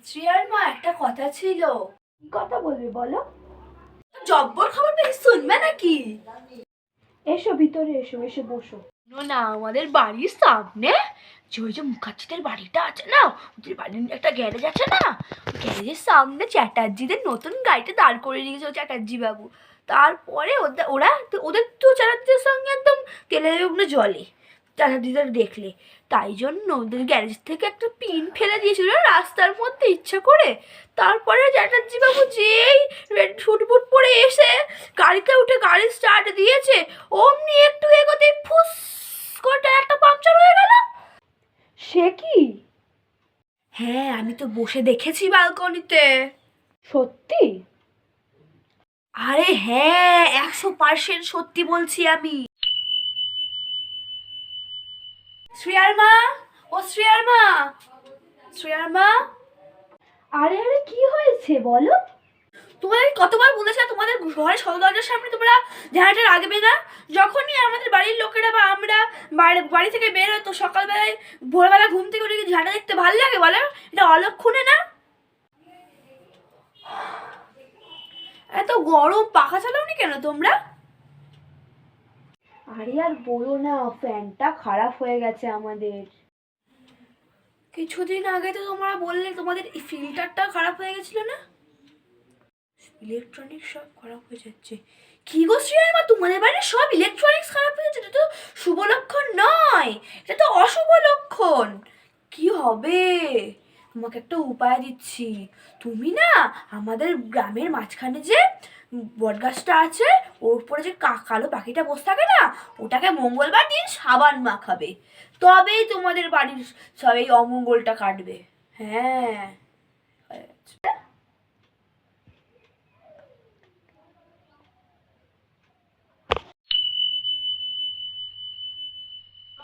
শ্রেয়ার মা, একটা কথা ছিল। কি কথা বলবি বলো? জব্বর খবর পেয়ে শুনবে নাকি? এসো ভিতরে এসো, এসে বসো। না, আমাদের বাড়ির সামনে যে মুখার্জিদের বাড়িটা আছে না, ওদের বাড়ির একটা গ্যারেজ আছে না, গ্যারেজের সামনে চ্যাটার্জিদের নতুন গাড়িটা দাঁড় করে রেখেছে ও চ্যাটার্জি বাবু। তারপরে ওদের তো চ্যাটার্জিদের সঙ্গে একদম তেলের উগনে জলে চ্যাটার্জিদের দেখলে, তাই জন্য ওদের গ্যারেজ থেকে একটা পিন ফেলে দিয়েছিল রাস্তার মধ্যে ইচ্ছা করে। তারপরে চ্যাটার্জি বাবু যেই ছুটফুট পরে এসে গাড়িতে উঠে গাড়ি স্টার্ট দিয়েছে, অমনি একটু এগোতে ফুস করে একটা পাংচার হয়ে গেল। সে কি? হ্যাঁ, আমি তো বসে দেখেছি ব্যালকনিতে। সত্যি? আরে হ্যাঁ, 100% সত্যি বলছি আমি। শ্রেয়ার মা, ও শ্রেয়ার মা, শ্রেয়ার মা। আরে আরে কি হয়েছে বলো? তোমাদের কতবার বলেছে তোমাদের ঘরের সদর দরজার সামনে তোমরা জানালাটা রাখবে না? যখনই আমাদের বাড়ির লোকেরা বা আমরা বাড়ি থেকে বের হতো সকালবেলায়, ভোরবেলা ঘুম থেকে উঠে ঝাঁটা দেখতে ভালো লাগে বলো? এটা অলক্ষণে না? এত গরম, পাখা চালাওনি কেন তোমরা? আরে আর বলো না, ফ্যানটা খারাপ হয়ে গেছে আমাদের। কিছুদিন আগে তো তোমরা বললে তোমাদের ফিল্টারটা খারাপ হয়ে গেছিল না? ইলেকট্রনিক সব খারাপ হয়ে যাচ্ছে। কি গো শ্রেয়ার মা, তোমাদের বাড়ির সব ইলেকট্রনিক্স খারাপ হয়ে যাচ্ছে? এটা তো শুভ লক্ষণ নয়, এটা তো অশুভ লক্ষণ। কি হবে? তোমাকে একটা উপায় দিচ্ছি। তুমি না আমাদের গ্রামের মাঝখানে যে বটগাছটা আছে, ওর উপরে যে কালো পাখিটা বসে থাকে না, ওটাকে মঙ্গলবার দিন সাবান মাখাবে, তবেই তোমাদের বাড়ির সব এই অমঙ্গলটা কাটবে। হ্যাঁ।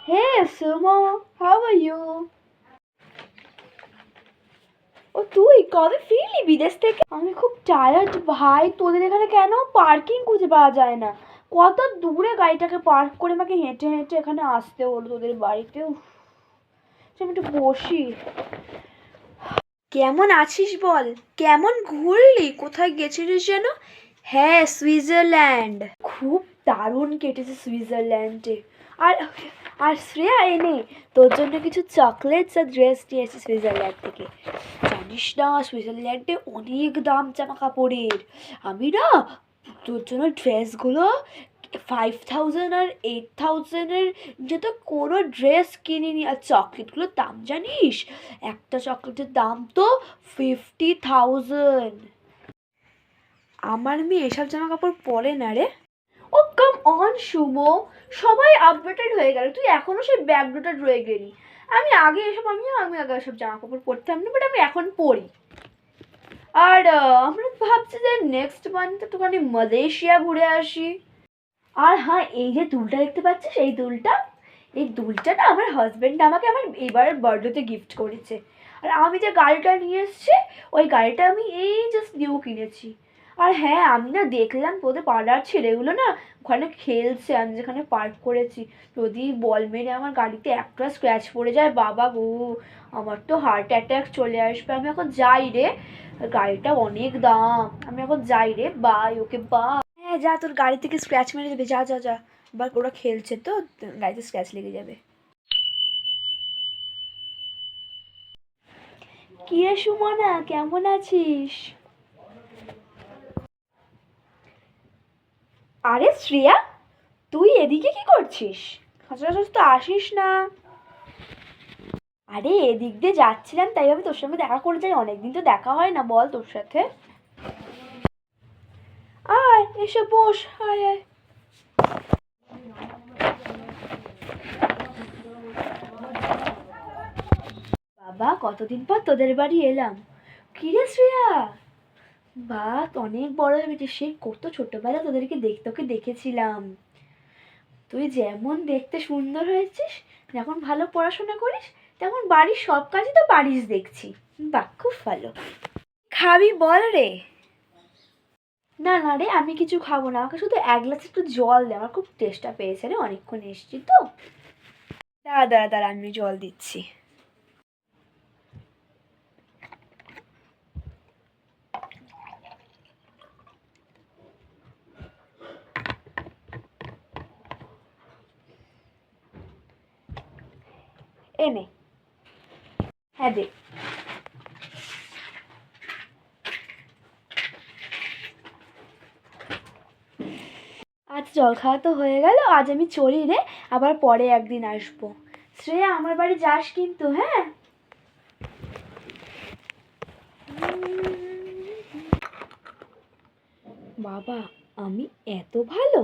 Hey Sumo, how are you? ও তুই কবে ফিরলি বিদেশ থেকে? আমি খুব টায়ার্ড ভাই, তোদের এখানে কেন পার্কিং খুঁজে পাওয়া যায় না? কত দূরে গাড়িটাকে পার্ক করে আমাকে হেঁটে হেঁটে এখানে আসতে হলো তোদের বাড়িতে। আমি একটু বসি। কেমন আছিস বল? কেমন ঘুরলি? কোথায় গেছিলিস যেন? হ্যাঁ, সুইজারল্যান্ড। খুব দারুণ কেটেছে সুইজারল্যান্ডে। আর আর শ্রেয়া এনে তোর জন্য কিছু চকলেটস আর ড্রেস নিয়ে এসেছি সুইজারল্যান্ড থেকে। জানিস না সুইজারল্যান্ডে অনেক দাম জামা কাপড়ের। আমি না তোর জন্য ড্রেসগুলো 5000 আর 8000-এর যেটা কোনো ড্রেস কিনিনি। আর চকলেটগুলোর দাম জানিস? একটা চকলেটের দাম তো 50,000। আমার মেয়ে এসব জামা কাপড় পরে না রে। ও কাম অন সুমো, সবাই আপডেটেড হয়ে গেল, তুই এখনো সেই ব্যাকডেটেড রয়ে গেলি। আমি আগে এসব জামা কাপড় পরতাম না, বাট আমি এখন পরি। আর আমরা ভাবছি যে নেক্সট মান্থ একটুখানি মালয়েশিয়া ঘুরে আসি। আর হ্যাঁ, এই যে দুলটা দেখতে পাচ্ছিস, এই দুলটা না আমার হাজবেন্ড আমাকে আমার এবারের বার্থডেতে গিফট করেছে। আর আমি যে গাড়িটা নিয়ে এসেছি, ওই গাড়িটা আমি এই জাস্ট নিউ কিনেছি। আর হ্যাঁ, আমি না দেখলাম তোদের পাড়ার ছেলেগুলো না ওখানে খেলছে, আমি যেখানে পার্ক করেছি। যদি বল মেরে আমার গাড়িতে একটা স্ক্র্যাচ পড়ে যায়, বাবা গো, আমার তো হার্ট অ্যাটাক চলে আসবে। আমি এখন যাই রে, গাড়িটা অনেক দাম। আমি এখন যাই রে, বাই, ওকে বাই। হ্যাঁ যা, তোর গাড়ি থেকে স্ক্র্যাচ মেরে দেবে, যা যা যা। আবার ওরা খেলছে তো, গাড়িতে স্ক্র্যাচ লেগে যাবে। কি রে সুমনা, কেমন আছিস? আরে শ্রেয়া, তুই এদিকে কি করছিস? সচরাচর তো আসিস না। আরে এদিক দিয়ে যাচ্ছিলাম, তাই ভাবে তোর সঙ্গে দেখা করে যাই, অনেকদিন তো দেখা হয় না, বল তোর সাথে। আয় এসে বস, আয় আয়। বাবা, কতদিন পর তোদের বাড়ি এলাম। কি রে শ্রেয়া, বা অনেক বড় হয়েছে, সে কত ছোটবেলা তোকে দেখেছিলাম। তুই যেমন দেখতে সুন্দর হয়েছিস, যখন ভালো পড়াশোনা করিস, তেমন বাড়ির সব কাজই তো পারিস দেখছি। বাহ, খুব ভালো। খাবি বল রে। না না রে, আমি কিছু খাবো না, আমাকে শুধু এক গ্লাস একটু জল দে, আমার খুব তেষ্টা পেয়েছে রে, অনেকক্ষণ এসছি তো। দাঁড়া দাঁড়া দাঁড়া, আমি জল দিচ্ছি। এনে, হ্যাঁ দে। আজ জল খাওয়া তো হয়ে গেল, আজ আমি চলি রে, আবার পরে একদিন আসবো। শ্রেয়া আমার বাড়ি যাস কিন্তু, হ্যাঁ? বাবা, আমি এত ভালো?